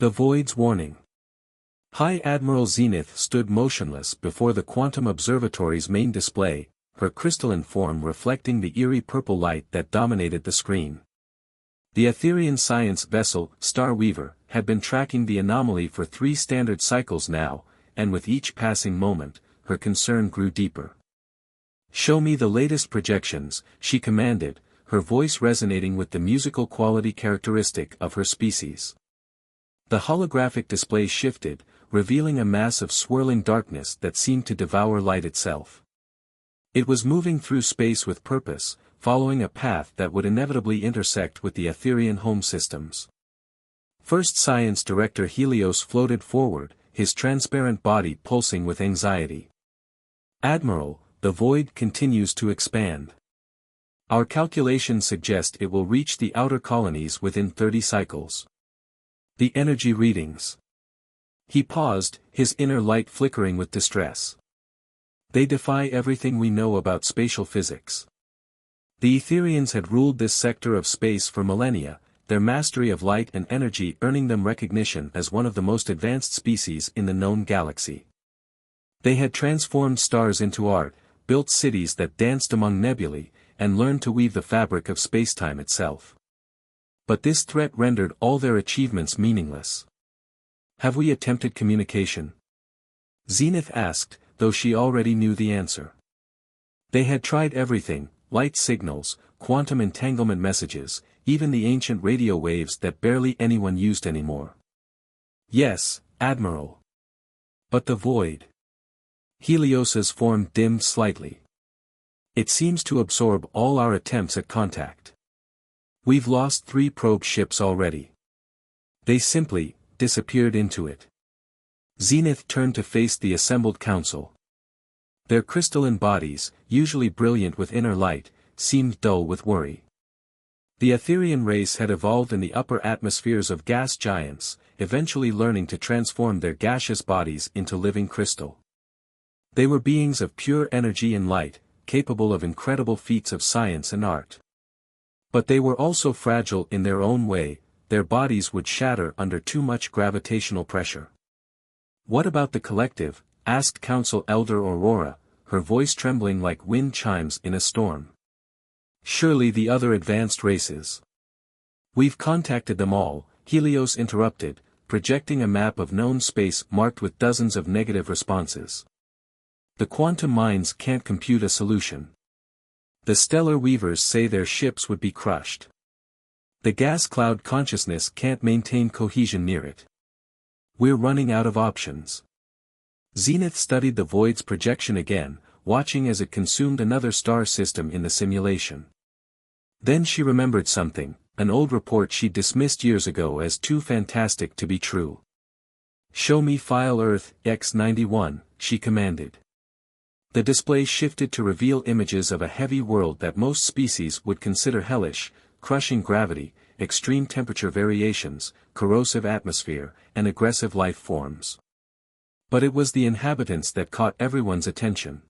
The Void's warning. High Admiral Zenith stood motionless before the Quantum Observatory's main display, her crystalline form reflecting the eerie purple light that dominated the screen. The Etherian science vessel, Star Weaver, had been tracking the anomaly for 3 standard cycles now, and with each passing moment, her concern grew deeper. "Show me the latest projections," she commanded, her voice resonating with the musical quality characteristic of her species. The holographic display shifted, revealing a mass of swirling darkness that seemed to devour light itself. It was moving through space with purpose, following a path that would inevitably intersect with the Etherian home systems. First Science Director Helios floated forward, his transparent body pulsing with anxiety. "Admiral, the void continues to expand. Our calculations suggest it will reach the outer colonies within 30 cycles. The energy readings." He paused, his inner light flickering with distress. "They defy everything we know about spatial physics." The Etherians had ruled this sector of space for millennia, their mastery of light and energy earning them recognition as one of the most advanced species in the known galaxy. They had transformed stars into art, built cities that danced among nebulae, and learned to weave the fabric of spacetime itself. But this threat rendered all their achievements meaningless. "Have we attempted communication?" Zenith asked, though she already knew the answer. They had tried everything: light signals, quantum entanglement messages, even the ancient radio waves that barely anyone used anymore. "Yes, Admiral. But the void." Helios's form dimmed slightly. "It seems to absorb all our attempts at contact. We've lost 3 probe ships already. They simply disappeared into it." Zenith turned to face the assembled council. Their crystalline bodies, usually brilliant with inner light, seemed dull with worry. The Etherian race had evolved in the upper atmospheres of gas giants, eventually learning to transform their gaseous bodies into living crystal. They were beings of pure energy and light, capable of incredible feats of science and art. But they were also fragile in their own way, their bodies would shatter under too much gravitational pressure. "What about the collective?" asked Council Elder Aurora, her voice trembling like wind chimes in a storm. "Surely the other advanced races." "We've contacted them all," Helios interrupted, projecting a map of known space marked with dozens of negative responses. "The quantum minds can't compute a solution. The stellar weavers say their ships would be crushed. The gas cloud consciousness can't maintain cohesion near it. We're running out of options." Zenith studied the void's projection again, watching as it consumed another star system in the simulation. Then she remembered something, an old report she'd dismissed years ago as too fantastic to be true. "Show me file Earth X-91, she commanded. The display shifted to reveal images of a heavy world that most species would consider hellish: crushing gravity, extreme temperature variations, corrosive atmosphere, and aggressive life forms. But it was the inhabitants that caught everyone's attention.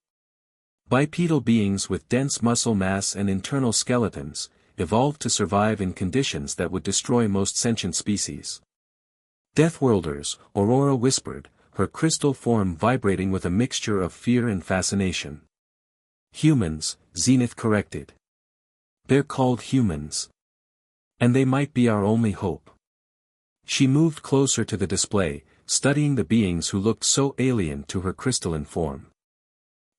Bipedal beings with dense muscle mass and internal skeletons, evolved to survive in conditions that would destroy most sentient species. "Deathworlders," Aurora whispered, her crystal form vibrating with a mixture of fear and fascination. "Humans," Zenith corrected. "They're called humans. And they might be our only hope." She moved closer to the display, studying the beings who looked so alien to her crystalline form.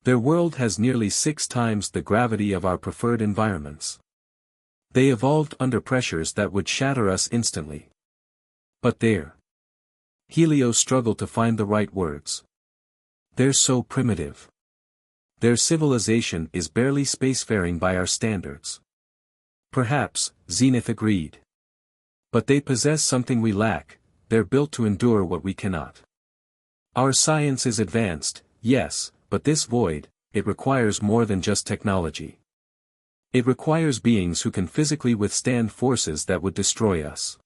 "Their world has nearly 6 times the gravity of our preferred environments. They evolved under pressures that would shatter us instantly. But they're—" Helios struggled to find the right words. "They're so primitive. Their civilization is barely spacefaring by our standards." "Perhaps," Zenith agreed. "But they possess something we lack. They're built to endure what we cannot. Our science is advanced, yes, but this void, it requires more than just technology. It requires beings who can physically withstand forces that would destroy us."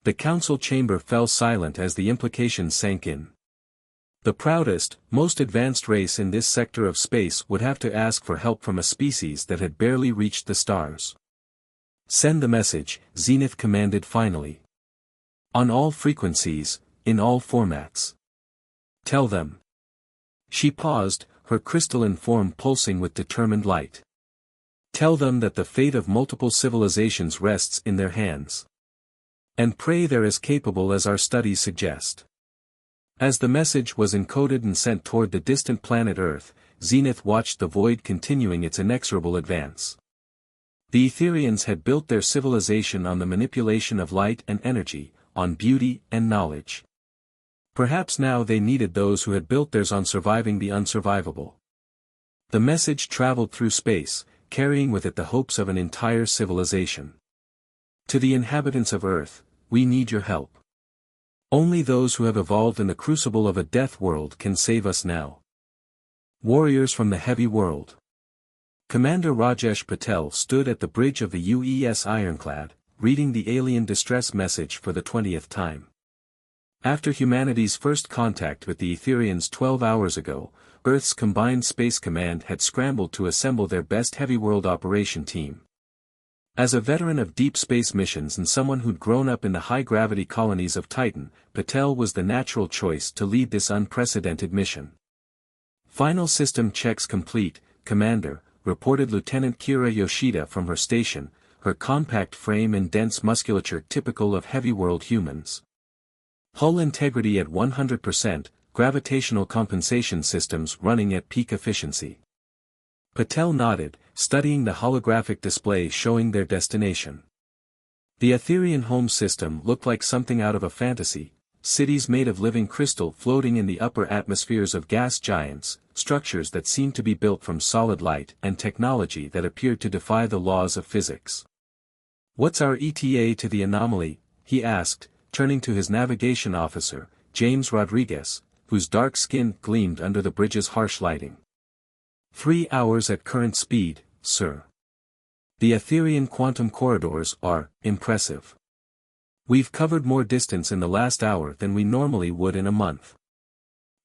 The council chamber fell silent as the implications sank in. The proudest, most advanced race in this sector of space would have to ask for help from a species that had barely reached the stars. "Send the message," Zenith commanded finally. On all frequencies, in all formats. Tell them. She paused, her crystalline form pulsing with determined light. Tell them that the fate of multiple civilizations rests in their hands. And pray they're as capable as our studies suggest. As the message was encoded and sent toward the distant planet Earth, Zenith watched the void continuing its inexorable advance. The Etherians had built their civilization on the manipulation of light and energy, on beauty and knowledge. Perhaps now they needed those who had built theirs on surviving the unsurvivable. The message traveled through space, carrying with it the hopes of an entire civilization. To the inhabitants of Earth, we need your help. Only those who have evolved in the crucible of a death world can save us now. Warriors from the heavy world. Commander Rajesh Patel stood at the bridge of the UES Ironclad, reading the alien distress message for the 20th time. After humanity's first contact with the Etherians 12 hours ago, Earth's Combined Space Command had scrambled to assemble their best heavy world operation team. As a veteran of deep space missions and someone who'd grown up in the high-gravity colonies of Titan, Patel was the natural choice to lead this unprecedented mission. Final system checks complete, Commander, reported Lieutenant Kira Yoshida from her station, her compact frame and dense musculature typical of heavy world humans. Hull integrity at 100%, gravitational compensation systems running at peak efficiency. Patel nodded, studying the holographic display showing their destination. The Etherian home system looked like something out of a fantasy, cities made of living crystal floating in the upper atmospheres of gas giants, structures that seemed to be built from solid light and technology that appeared to defy the laws of physics. "What's our ETA to the anomaly?" he asked, turning to his navigation officer, James Rodriguez, whose dark skin gleamed under the bridge's harsh lighting. 3 hours at current speed, sir. The Etherian quantum corridors are impressive. We've covered more distance in the last hour than we normally would in a month.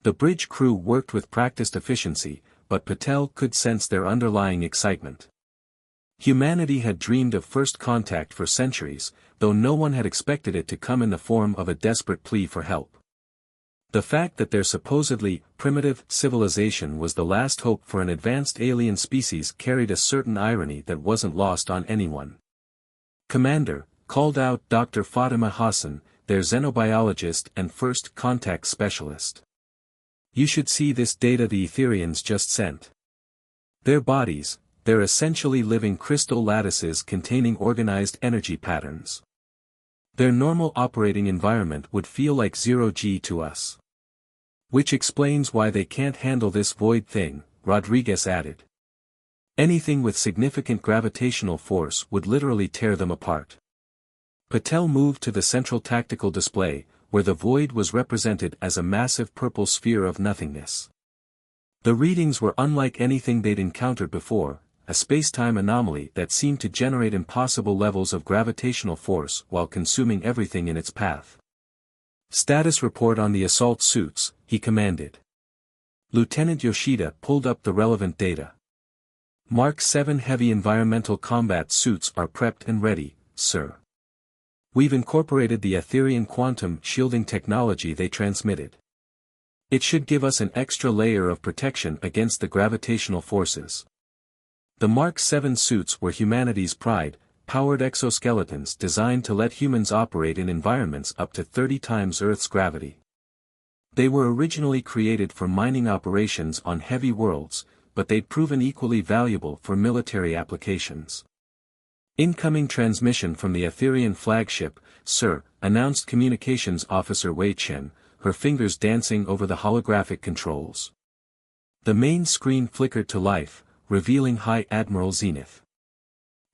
The bridge crew worked with practiced efficiency, but Patel could sense their underlying excitement. Humanity had dreamed of first contact for centuries, though no one had expected it to come in the form of a desperate plea for help. The fact that their supposedly primitive civilization was the last hope for an advanced alien species carried a certain irony that wasn't lost on anyone. "Commander," called out Dr. Fatima Hassan, their xenobiologist and first contact specialist. "You should see this data the Etherians just sent. Their bodies, they're essentially living crystal lattices containing organized energy patterns. Their normal operating environment would feel like 0G to us. Which explains why they can't handle this void thing," Rodriguez added. "Anything with significant gravitational force would literally tear them apart." Patel moved to the central tactical display, where the void was represented as a massive purple sphere of nothingness. The readings were unlike anything they'd encountered before, a space-time anomaly that seemed to generate impossible levels of gravitational force while consuming everything in its path. "Status report on the assault suits," he commanded. Lieutenant Yoshida pulled up the relevant data. "Mark 7 heavy environmental combat suits are prepped and ready, sir. We've incorporated the Etherian quantum shielding technology they transmitted. It should give us an extra layer of protection against the gravitational forces." The Mark 7 suits were humanity's pride, powered exoskeletons designed to let humans operate in environments up to 30 times Earth's gravity. They were originally created for mining operations on heavy worlds, but they'd proven equally valuable for military applications. "Incoming transmission from the Etherian flagship, sir," announced Communications Officer Wei Chen, her fingers dancing over the holographic controls. The main screen flickered to life, revealing High Admiral Zenith.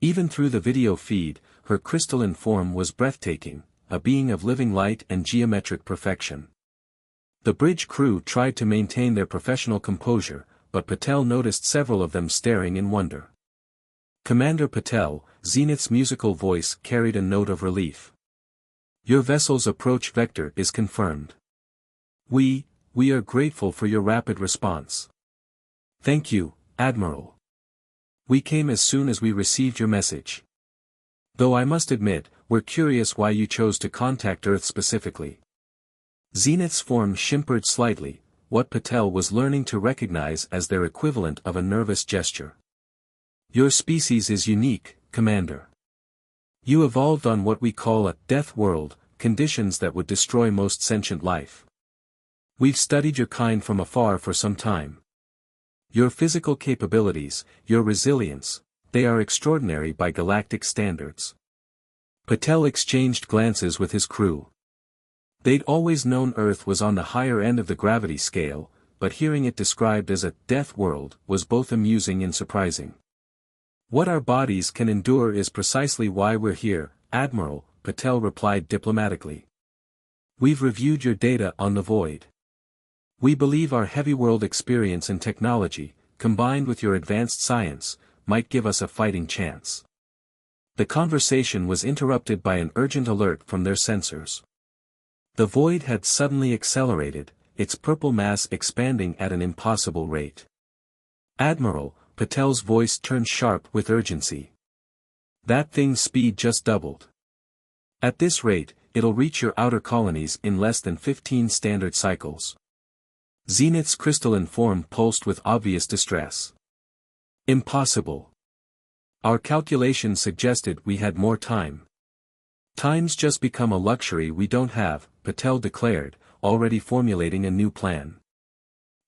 Even through the video feed, her crystalline form was breathtaking, a being of living light and geometric perfection. The bridge crew tried to maintain their professional composure, but Patel noticed several of them staring in wonder. "Commander Patel," Zenith's musical voice carried a note of relief. "Your vessel's approach vector is confirmed. We are grateful for your rapid response." "Thank you, Admiral. We came as soon as we received your message." Though I must admit, we're curious why you chose to contact Earth specifically. Zenith's form shimmered slightly, what Patel was learning to recognize as their equivalent of a nervous gesture. Your species is unique, Commander. You evolved on what we call a death world, conditions that would destroy most sentient life. We've studied your kind from afar for some time. Your physical capabilities, your resilience, they are extraordinary by galactic standards. Patel exchanged glances with his crew. They'd always known Earth was on the higher end of the gravity scale, but hearing it described as a death world was both amusing and surprising. What our bodies can endure is precisely why we're here, Admiral, Patel replied diplomatically. We've reviewed your data on the void. We believe our heavy world experience and technology, combined with your advanced science, might give us a fighting chance. The conversation was interrupted by an urgent alert from their sensors. The void had suddenly accelerated, its purple mass expanding at an impossible rate. Admiral, Patel's voice turned sharp with urgency. That thing's speed just doubled. At this rate, it'll reach your outer colonies in less than 15 standard cycles. Zenith's crystalline form pulsed with obvious distress. Impossible. Our calculations suggested we had more time. Time's just become a luxury we don't have, Patel declared, already formulating a new plan.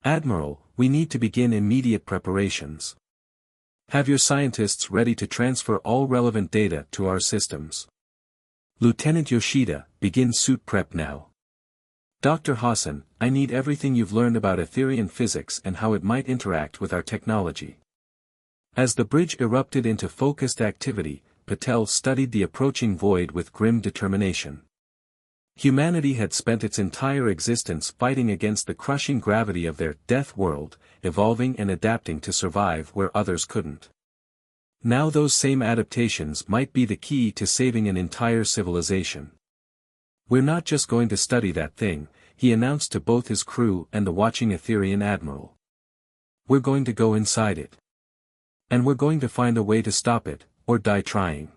Admiral, we need to begin immediate preparations. Have your scientists ready to transfer all relevant data to our systems. Lieutenant Yoshida, begin suit prep now. Dr. Hassan, I need everything you've learned about Etherian physics and how it might interact with our technology. As the bridge erupted into focused activity, Patel studied the approaching void with grim determination. Humanity had spent its entire existence fighting against the crushing gravity of their death world, evolving and adapting to survive where others couldn't. Now those same adaptations might be the key to saving an entire civilization. We're not just going to study that thing, he announced to both his crew and the watching Etherian admiral. We're going to go inside it. And we're going to find a way to stop it, or die trying.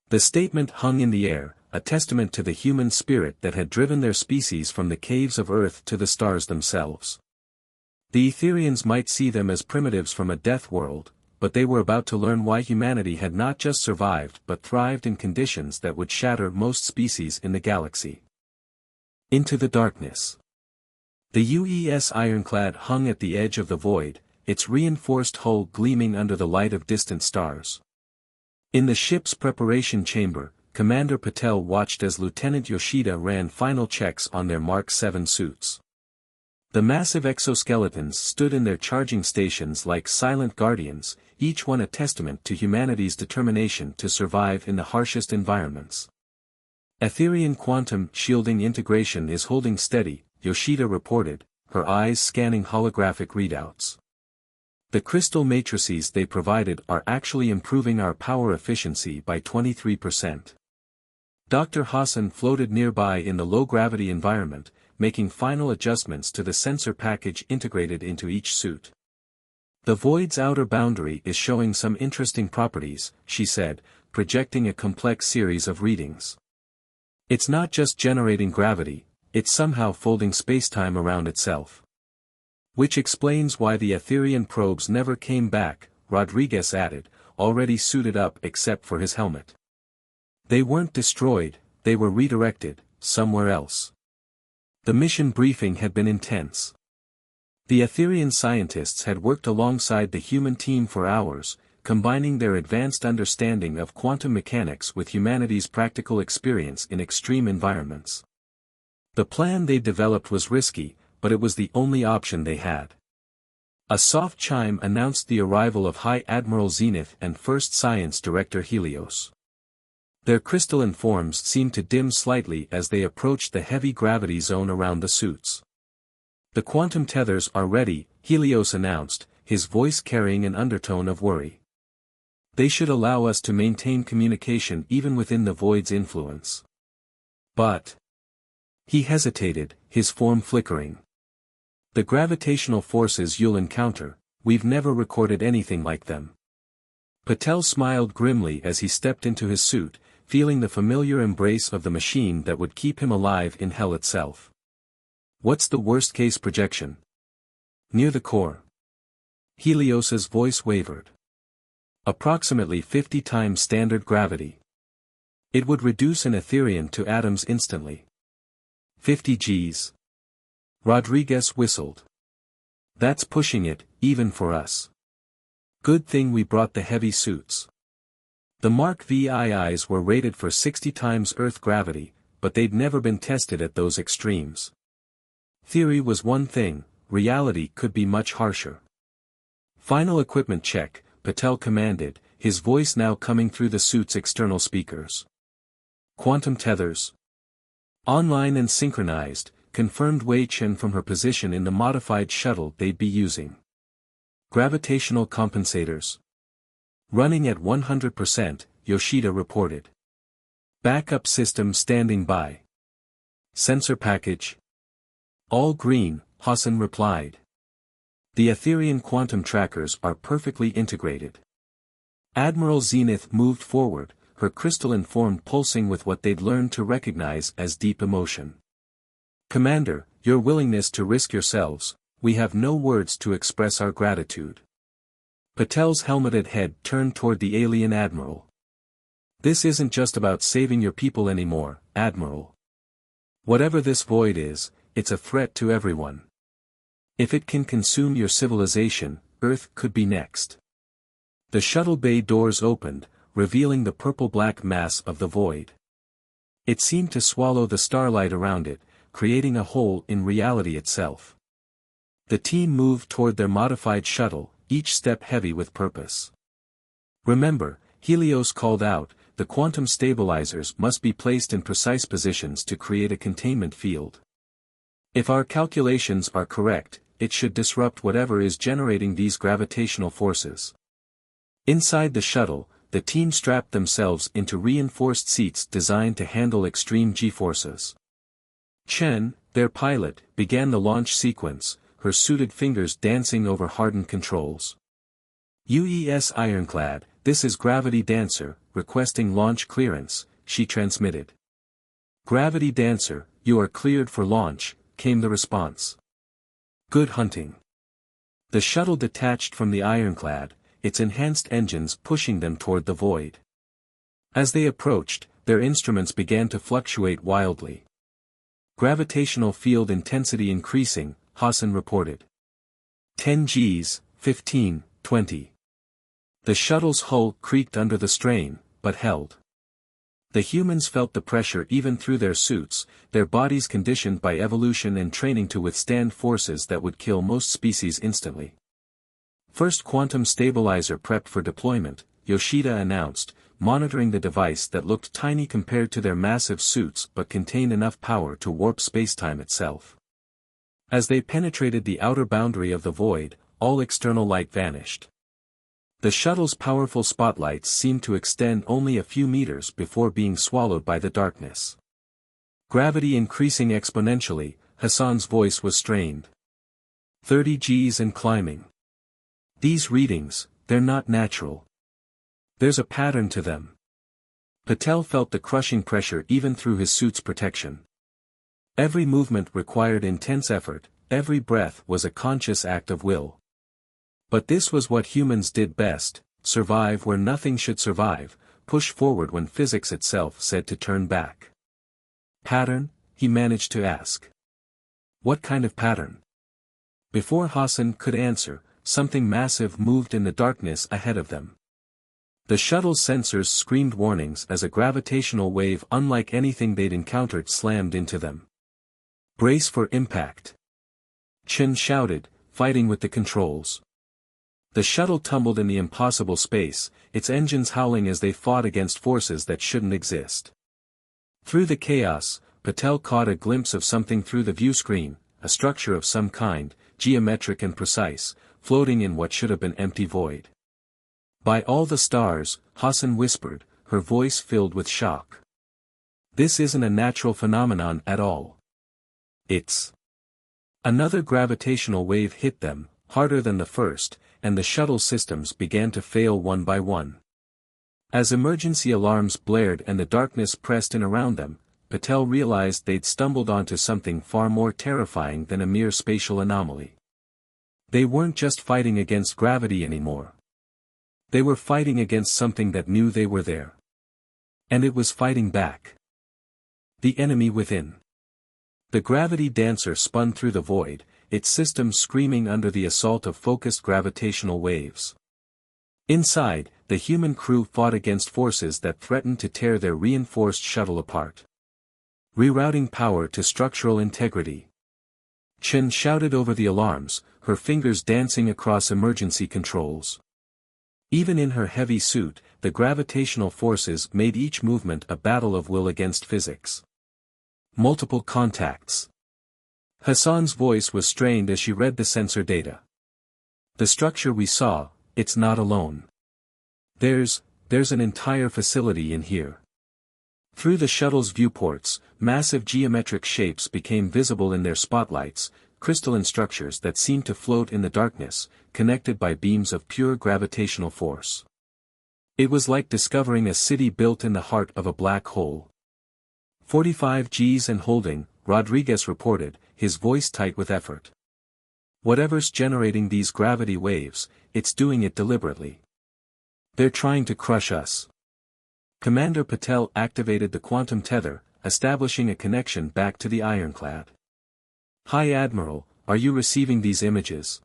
The statement hung in the air, a testament to the human spirit that had driven their species from the caves of Earth to the stars themselves. The Etherians might see them as primitives from a death world, but they were about to learn why humanity had not just survived but thrived in conditions that would shatter most species in the galaxy. Into the darkness. The UES ironclad hung at the edge of the void, its reinforced hull gleaming under the light of distant stars. In the ship's preparation chamber, Commander Patel watched as Lieutenant Yoshida ran final checks on their Mark 7 suits. The massive exoskeletons stood in their charging stations like silent guardians, each one a testament to humanity's determination to survive in the harshest environments. Etherian quantum shielding integration is holding steady, Yoshida reported, her eyes scanning holographic readouts. The crystal matrices they provided are actually improving our power efficiency by 23%. Dr. Hassan floated nearby in the low-gravity environment, making final adjustments to the sensor package integrated into each suit. The void's outer boundary is showing some interesting properties, she said, projecting a complex series of readings. It's not just generating gravity, it's somehow folding spacetime around itself. Which explains why the Etherian probes never came back, Rodriguez added, already suited up except for his helmet. They weren't destroyed, they were redirected, somewhere else. The mission briefing had been intense. The Etherian scientists had worked alongside the human team for hours, combining their advanced understanding of quantum mechanics with humanity's practical experience in extreme environments. The plan they developed was risky, but it was the only option they had. A soft chime announced the arrival of High Admiral Zenith and First Science Director Helios. Their crystalline forms seemed to dim slightly as they approached the heavy gravity zone around the suits. The quantum tethers are ready, Helios announced, his voice carrying an undertone of worry. They should allow us to maintain communication even within the void's influence. But he hesitated, his form flickering. The gravitational forces you'll encounter, we've never recorded anything like them. Patel smiled grimly as he stepped into his suit, feeling the familiar embrace of the machine that would keep him alive in hell itself. What's the worst-case projection? Near the core. Helios's voice wavered. Approximately 50 times standard gravity. It would reduce an Etherean to atoms instantly. 50 Gs. Rodriguez whistled. That's pushing it, even for us. Good thing we brought the heavy suits. The Mark VIIs were rated for 60 times Earth gravity, but they'd never been tested at those extremes. Theory was one thing, reality could be much harsher. Final equipment check, Patel commanded, his voice now coming through the suit's external speakers. Quantum tethers. Online and synchronized, confirmed Wei Chen from her position in the modified shuttle they'd be using. Gravitational compensators. Running at 100%, Yoshida reported. Backup system standing by. Sensor package. All green, Hassan replied. The Etherean quantum trackers are perfectly integrated. Admiral Zenith moved forward, her crystalline form pulsing with what they'd learned to recognize as deep emotion. Commander, your willingness to risk yourselves, we have no words to express our gratitude. Patel's helmeted head turned toward the alien admiral. This isn't just about saving your people anymore, Admiral. Whatever this void is, it's a threat to everyone. If it can consume your civilization, Earth could be next. The shuttle bay doors opened, revealing the purple-black mass of the void. It seemed to swallow the starlight around it, creating a hole in reality itself. The team moved toward their modified shuttle, each step heavy with purpose. Remember, Helios called out, the quantum stabilizers must be placed in precise positions to create a containment field. If our calculations are correct, it should disrupt whatever is generating these gravitational forces. Inside the shuttle, the team strapped themselves into reinforced seats designed to handle extreme G-forces. Chen, their pilot, began the launch sequence, her suited fingers dancing over hardened controls. UES Ironclad, this is Gravity Dancer, requesting launch clearance, she transmitted. Gravity Dancer, you are cleared for launch, came the response. Good hunting. The shuttle detached from the Ironclad, its enhanced engines pushing them toward the void. As they approached, their instruments began to fluctuate wildly. Gravitational field intensity increasing, Hassan reported. 10 Gs, 15, 20. The shuttle's hull creaked under the strain, but held. The humans felt the pressure even through their suits, their bodies conditioned by evolution and training to withstand forces that would kill most species instantly. First quantum stabilizer prepped for deployment, Yoshida announced, monitoring the device that looked tiny compared to their massive suits but contained enough power to warp spacetime itself. As they penetrated the outer boundary of the void, all external light vanished. The shuttle's powerful spotlights seemed to extend only a few meters before being swallowed by the darkness. Gravity increasing exponentially, Hassan's voice was strained. 30 Gs and climbing. These readings, they're not natural. There's a pattern to them. Patel felt the crushing pressure even through his suit's protection. Every movement required intense effort, every breath was a conscious act of will. But this was what humans did best, survive where nothing should survive, push forward when physics itself said to turn back. Pattern? He managed to ask. What kind of pattern? Before Hassan could answer, something massive moved in the darkness ahead of them. The shuttle's sensors screamed warnings as a gravitational wave unlike anything they'd encountered slammed into them. Brace for impact. Chen shouted, fighting with the controls. The shuttle tumbled in the impossible space, its engines howling as they fought against forces that shouldn't exist. Through the chaos, Patel caught a glimpse of something through the view screen, a structure of some kind, geometric and precise, floating in what should have been empty void. By all the stars, Hassan whispered, her voice filled with shock. This isn't a natural phenomenon at all. It's. Another gravitational wave hit them, harder than the first, and the shuttle systems began to fail one by one. As emergency alarms blared and the darkness pressed in around them, Patel realized they'd stumbled onto something far more terrifying than a mere spatial anomaly. They weren't just fighting against gravity anymore. They were fighting against something that knew they were there. And it was fighting back. The enemy within. The gravity dancer spun through the void, its system screaming under the assault of focused gravitational waves. Inside, the human crew fought against forces that threatened to tear their reinforced shuttle apart. Rerouting power to structural integrity. Chen shouted over the alarms, her fingers dancing across emergency controls. Even in her heavy suit, the gravitational forces made each movement a battle of will against physics. Multiple contacts. Hassan's voice was strained as she read the sensor data. The structure we saw, it's not alone. There's an entire facility in here. Through the shuttle's viewports, massive geometric shapes became visible in their spotlights, crystalline structures that seemed to float in the darkness, connected by beams of pure gravitational force. It was like discovering a city built in the heart of a black hole. 45 Gs and holding, Rodriguez reported, his voice tight with effort. Whatever's generating these gravity waves, it's doing it deliberately. They're trying to crush us. Commander Patel activated the quantum tether, establishing a connection back to the ironclad. Hi Admiral, are you receiving these images?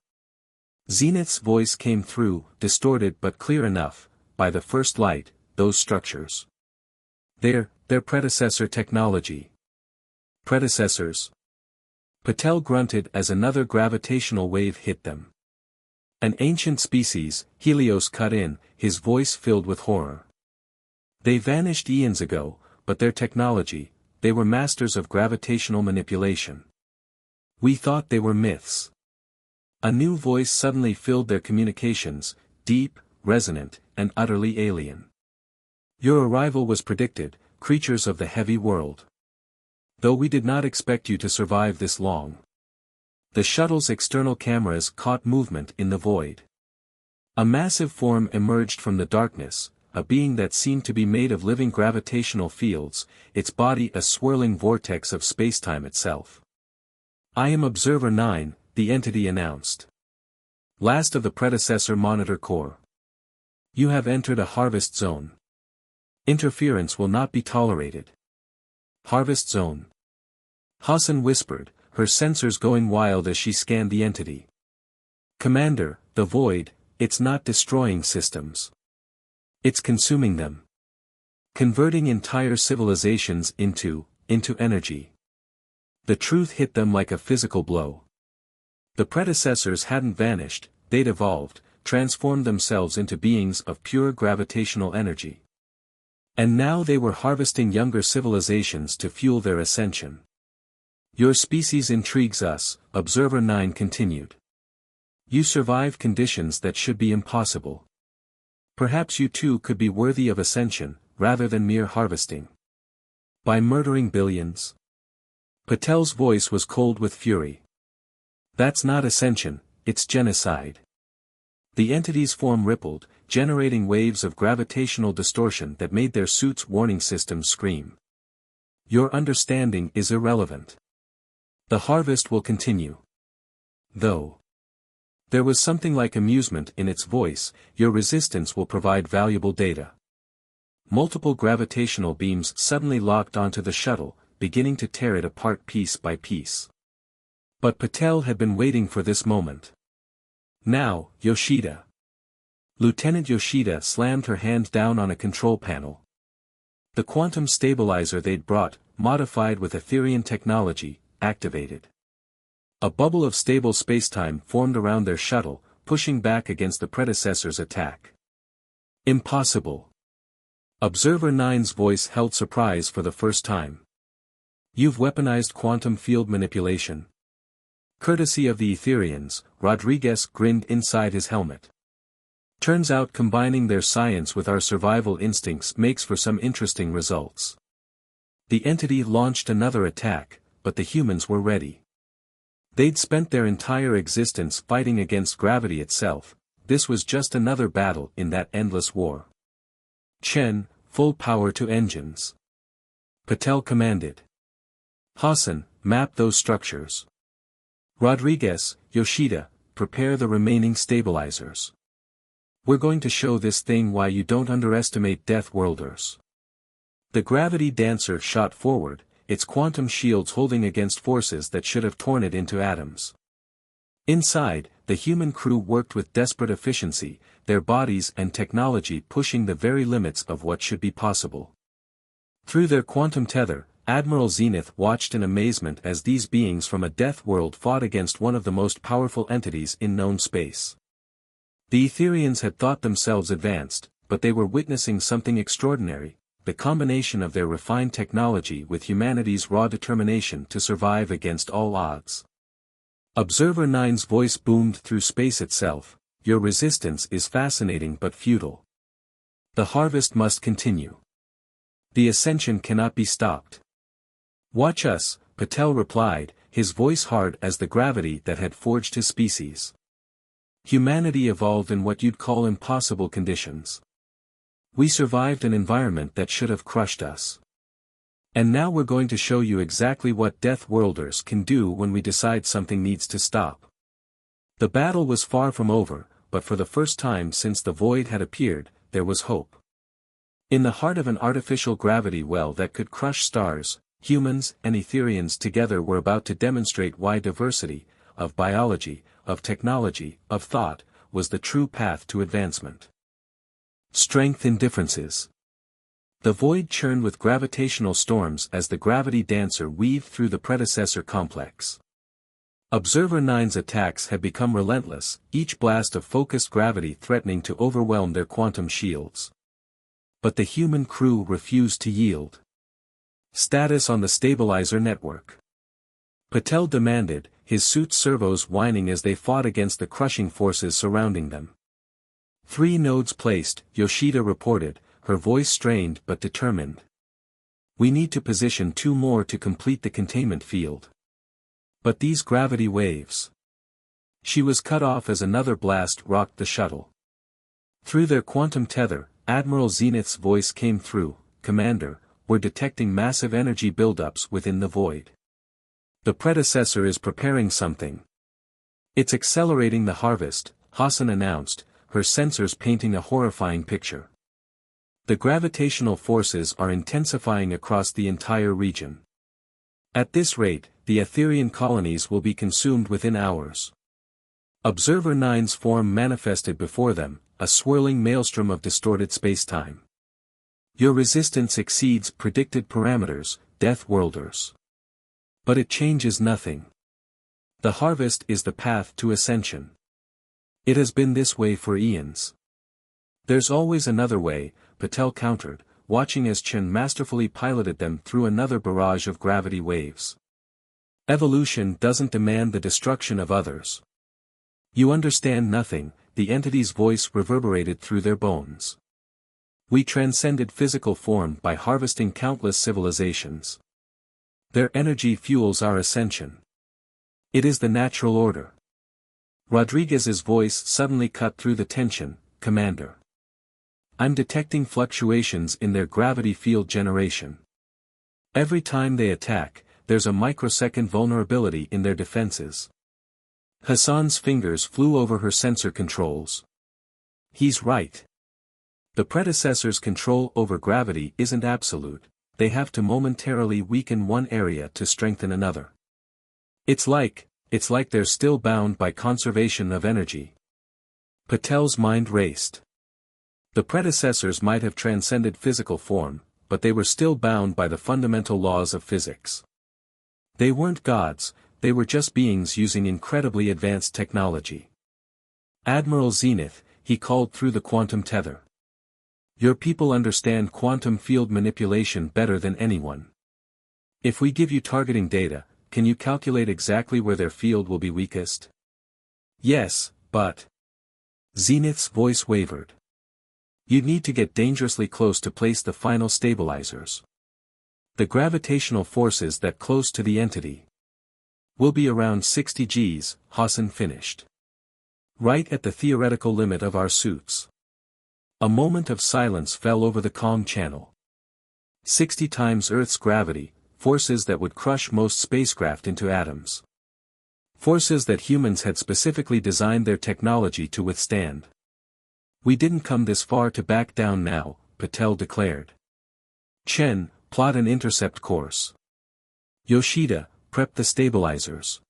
Zenith's voice came through, distorted but clear enough, by the first light, those structures. They're predecessor technology. Predecessors? Patel grunted as another gravitational wave hit them. An ancient species, Helios cut in, his voice filled with horror. They vanished eons ago, but their technology, they were masters of gravitational manipulation. We thought they were myths. A new voice suddenly filled their communications, deep, resonant, and utterly alien. Your arrival was predicted, creatures of the heavy world. Though we did not expect you to survive this long. The shuttle's external cameras caught movement in the void. A massive form emerged from the darkness, a being that seemed to be made of living gravitational fields, its body a swirling vortex of spacetime itself. I am Observer 9, the entity announced. Last of the predecessor monitor core. You have entered a harvest zone. Interference will not be tolerated. Harvest zone. Hassan whispered, her sensors going wild as she scanned the entity. Commander, the void, it's not destroying systems. It's consuming them. Converting entire civilizations into energy. The truth hit them like a physical blow. The predecessors hadn't vanished, they'd evolved, transformed themselves into beings of pure gravitational energy. And now they were harvesting younger civilizations to fuel their ascension. Your species intrigues us, Observer 9 continued. You survive conditions that should be impossible. Perhaps you too could be worthy of ascension, rather than mere harvesting. By murdering billions? Patel's voice was cold with fury. That's not ascension, it's genocide. The entity's form rippled, generating waves of gravitational distortion that made their suit's warning systems scream. Your understanding is irrelevant. The harvest will continue. Though. There was something like amusement in its voice, your resistance will provide valuable data. Multiple gravitational beams suddenly locked onto the shuttle, beginning to tear it apart piece by piece. But Patel had been waiting for this moment. Now, Yoshida. Lieutenant Yoshida slammed her hand down on a control panel. The quantum stabilizer they'd brought, modified with Etherian technology, activated. A bubble of stable spacetime formed around their shuttle, pushing back against the predecessor's attack. Impossible. Observer 9's voice held surprise for the first time. You've weaponized quantum field manipulation. Courtesy of the Etherians, Rodriguez grinned inside his helmet. Turns out combining their science with our survival instincts makes for some interesting results. The entity launched another attack, but the humans were ready. They'd spent their entire existence fighting against gravity itself, this was just another battle in that endless war. Chen, full power to engines. Patel commanded. Hassan, map those structures. Rodriguez, Yoshida, prepare the remaining stabilizers. We're going to show this thing why you don't underestimate Deathworlders. The gravity dancer shot forward, its quantum shields holding against forces that should have torn it into atoms. Inside, the human crew worked with desperate efficiency, their bodies and technology pushing the very limits of what should be possible. Through their quantum tether, Admiral Zenith watched in amazement as these beings from a death world fought against one of the most powerful entities in known space. The Etherians had thought themselves advanced, but they were witnessing something extraordinary, the combination of their refined technology with humanity's raw determination to survive against all odds. Observer 9's voice boomed through space itself, your resistance is fascinating but futile. The harvest must continue. The ascension cannot be stopped. Watch us, Patel replied, his voice hard as the gravity that had forged his species. Humanity evolved in what you'd call impossible conditions. We survived an environment that should have crushed us. And now we're going to show you exactly what Deathworlders can do when we decide something needs to stop. The battle was far from over, but for the first time since the void had appeared, there was hope. In the heart of an artificial gravity well that could crush stars, humans and Etherians together were about to demonstrate why diversity, of biology, of technology, of thought, was the true path to advancement. Strength in differences. The void churned with gravitational storms as the gravity dancer weaved through the predecessor complex. Observer 9's attacks had become relentless, each blast of focused gravity threatening to overwhelm their quantum shields. But the human crew refused to yield. Status on the stabilizer network. Patel demanded, his suit's servos whining as they fought against the crushing forces surrounding them. 3 nodes placed, Yoshida reported, her voice strained but determined. We need to position 2 more to complete the containment field. But these gravity waves. She was cut off as another blast rocked the shuttle. Through their quantum tether, Admiral Zenith's voice came through, Commander, we're detecting massive energy buildups within the void. The predecessor is preparing something. It's accelerating the harvest, Hassan announced, her sensors painting a horrifying picture. The gravitational forces are intensifying across the entire region. At this rate, the Etherian colonies will be consumed within hours. Observer 9's form manifested before them, a swirling maelstrom of distorted spacetime. Your resistance exceeds predicted parameters, Deathworlders. But it changes nothing. The harvest is the path to ascension. It has been this way for eons. There's always another way, Patel countered, watching as Chen masterfully piloted them through another barrage of gravity waves. Evolution doesn't demand the destruction of others. You understand nothing, the entity's voice reverberated through their bones. We transcended physical form by harvesting countless civilizations. Their energy fuels our ascension. It is the natural order. Rodriguez's voice suddenly cut through the tension, Commander. I'm detecting fluctuations in their gravity field generation. Every time they attack, there's a microsecond vulnerability in their defenses. Hassan's fingers flew over her sensor controls. He's right. The predecessor's control over gravity isn't absolute, they have to momentarily weaken one area to strengthen another. It's like they're still bound by conservation of energy. Patel's mind raced. The predecessors might have transcended physical form, but they were still bound by the fundamental laws of physics. They weren't gods, they were just beings using incredibly advanced technology. Admiral Zenith, he called through the quantum tether. Your people understand quantum field manipulation better than anyone. If we give you targeting data, can you calculate exactly where their field will be weakest? Yes, but... Zenith's voice wavered. You'd need to get dangerously close to place the final stabilizers. The gravitational forces that close to the entity will be around 60 Gs, Hassan finished. Right at the theoretical limit of our suits. A moment of silence fell over the calm channel. 60 times Earth's gravity, forces that would crush most spacecraft into atoms. Forces that humans had specifically designed their technology to withstand. We didn't come this far to back down now, Patel declared. Chen, plot an intercept course. Yoshida, prep the stabilizers.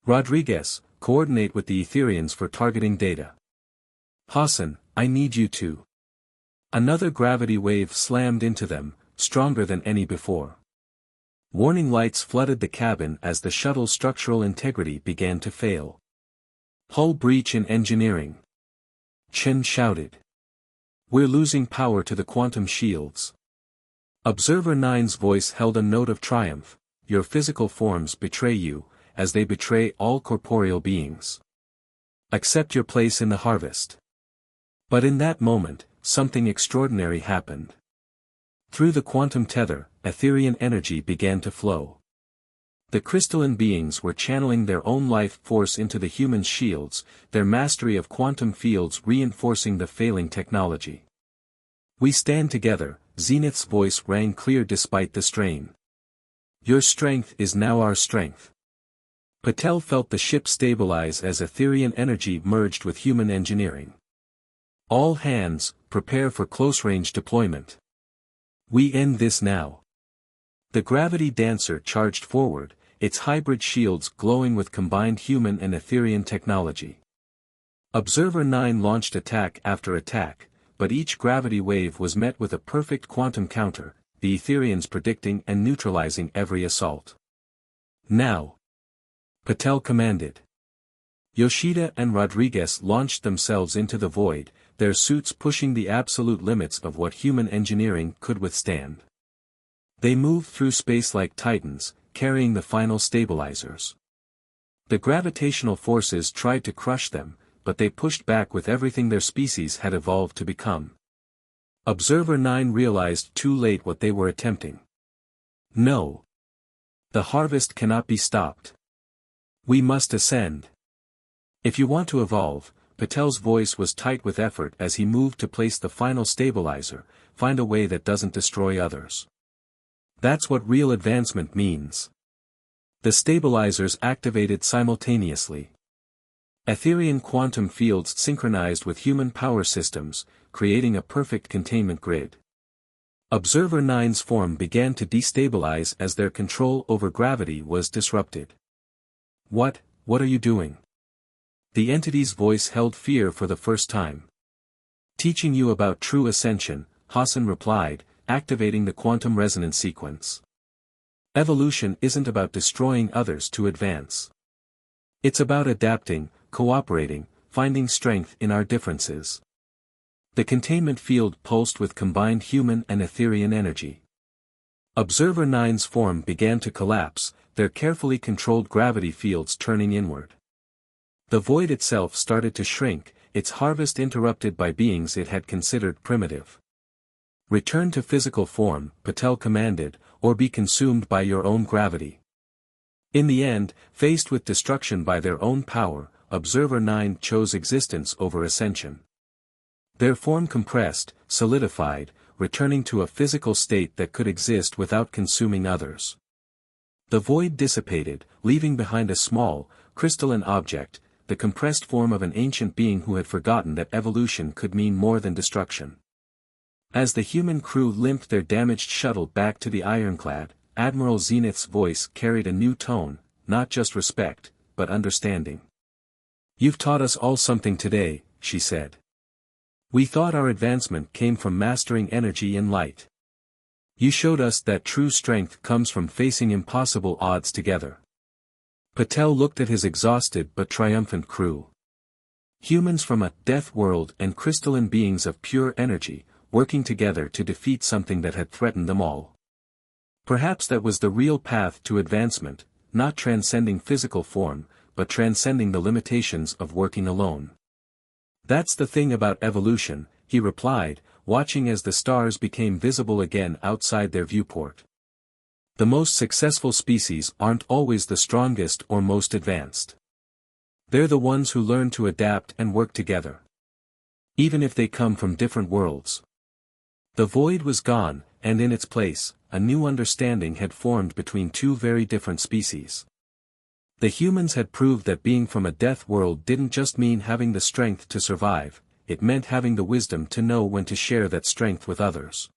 Rodriguez, coordinate with the Etherians for targeting data. Hassan, I need you to. Another gravity wave slammed into them, stronger than any before. Warning lights flooded the cabin as the shuttle's structural integrity began to fail. Hull breach in engineering. Chen shouted. We're losing power to the quantum shields. Observer 9's voice held a note of triumph. Your physical forms betray you, as they betray all corporeal beings. Accept your place in the harvest. But in that moment, something extraordinary happened. Through the quantum tether, Etherian energy began to flow. The crystalline beings were channeling their own life force into the human shields, their mastery of quantum fields reinforcing the failing technology. We stand together, Zenith's voice rang clear despite the strain. Your strength is now our strength. Patel felt the ship stabilize as Etherian energy merged with human engineering. All hands, prepare for close-range deployment. We end this now. The gravity dancer charged forward, its hybrid shields glowing with combined human and Etherian technology. Observer 9 launched attack after attack, but each gravity wave was met with a perfect quantum counter, the Etherians predicting and neutralizing every assault. Now! Patel commanded. Yoshida and Rodriguez launched themselves into the void, their suits pushing the absolute limits of what human engineering could withstand. They moved through space like titans, carrying the final stabilizers. The gravitational forces tried to crush them, but they pushed back with everything their species had evolved to become. Observer 9 realized too late what they were attempting. No. The harvest cannot be stopped. We must ascend. If you want to evolve, Patel's voice was tight with effort as he moved to place the final stabilizer, find a way that doesn't destroy others. That's what real advancement means. The stabilizers activated simultaneously. Etherian quantum fields synchronized with human power systems, creating a perfect containment grid. Observer 9's form began to destabilize as their control over gravity was disrupted. What are you doing? The entity's voice held fear for the first time. Teaching you about true ascension, Hassan replied, activating the quantum resonance sequence. Evolution isn't about destroying others to advance. It's about adapting, cooperating, finding strength in our differences. The containment field pulsed with combined human and Etherian energy. Observer 9's form began to collapse, their carefully controlled gravity fields turning inward. The void itself started to shrink, its harvest interrupted by beings it had considered primitive. Return to physical form, Patel commanded, or be consumed by your own gravity. In the end, faced with destruction by their own power, Observer 9 chose existence over ascension. Their form compressed, solidified, returning to a physical state that could exist without consuming others. The void dissipated, leaving behind a small, crystalline object, the compressed form of an ancient being who had forgotten that evolution could mean more than destruction. As the human crew limped their damaged shuttle back to the ironclad, Admiral Zenith's voice carried a new tone, not just respect, but understanding. You've taught us all something today, she said. We thought our advancement came from mastering energy and light. You showed us that true strength comes from facing impossible odds together. Patel looked at his exhausted but triumphant crew. Humans from a death world and crystalline beings of pure energy, working together to defeat something that had threatened them all. Perhaps that was the real path to advancement, not transcending physical form, but transcending the limitations of working alone. That's the thing about evolution, he replied, watching as the stars became visible again outside their viewport. The most successful species aren't always the strongest or most advanced. They're the ones who learn to adapt and work together. even if they come from different worlds. The void was gone, and in its place, a new understanding had formed between two very different species. The humans had proved that being from a death world didn't just mean having the strength to survive, it meant having the wisdom to know when to share that strength with others.